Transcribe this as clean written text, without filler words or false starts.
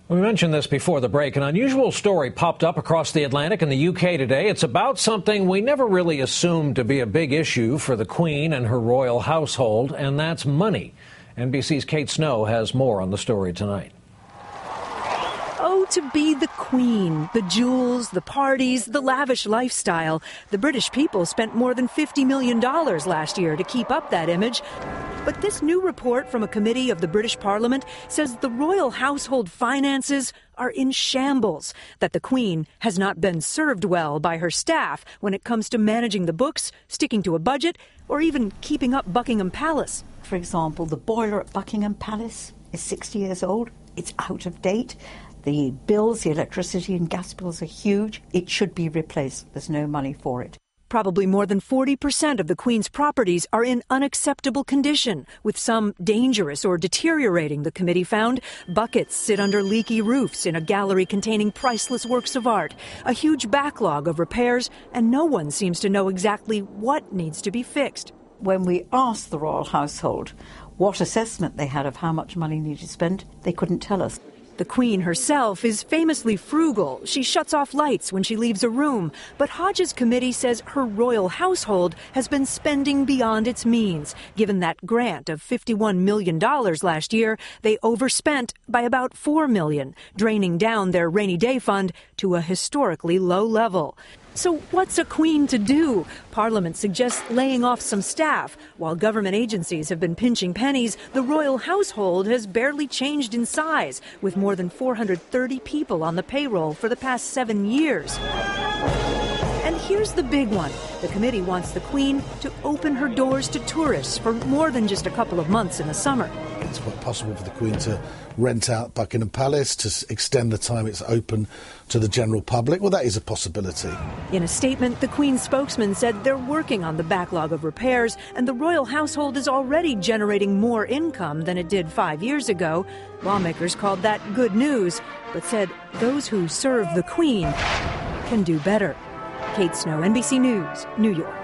We mentioned this before the break. An unusual story popped up across the Atlantic in the UK today. It's about something we never really assumed to be a big issue for the Queen and her royal household, and that's money. NBC's Kate Snow has more on the story tonight. Oh, to be the Queen, the jewels, the parties, the lavish lifestyle. The British people spent more than $50 million last year to keep up that image. But this new report from a committee of the British Parliament says the royal household finances are in shambles, that the Queen has not been served well by her staff when it comes to managing the books, sticking to a budget, or even keeping up Buckingham Palace. For example, the boiler at Buckingham Palace is 60 years old. It's out of date. The bills, the electricity and gas bills are huge. It should be replaced. There's no money for it. Probably more than 40% of the Queen's properties are in unacceptable condition, with some dangerous or deteriorating, the committee found. Buckets sit under leaky roofs in a gallery containing priceless works of art, a huge backlog of repairs, and no one seems to know exactly what needs to be fixed. When we asked the royal household what assessment they had of how much money needed to spend, they couldn't tell us. The Queen herself is famously frugal. She shuts off lights when she leaves a room. But Hodge's committee says her royal household has been spending beyond its means. Given that grant of $51 million last year, they overspent by about $4 million, draining down their rainy day fund to a historically low level. So what's a Queen to do? Parliament suggests laying off some staff. While government agencies have been pinching pennies, the royal household has barely changed in size, with more than 430 people on the payroll for the past 7 years. And here's the big one. The committee wants the Queen to open her doors to tourists for more than just a couple of months in the summer. It's quite possible for the Queen to rent out Buckingham Palace, to extend the time it's open to the general public. Well, that is a possibility. In a statement, the Queen's spokesman said they're working on the backlog of repairs, and the royal household is already generating more income than it did 5 years ago. Lawmakers called that good news, but said those who serve the Queen can do better. Kate Snow, NBC News, New York.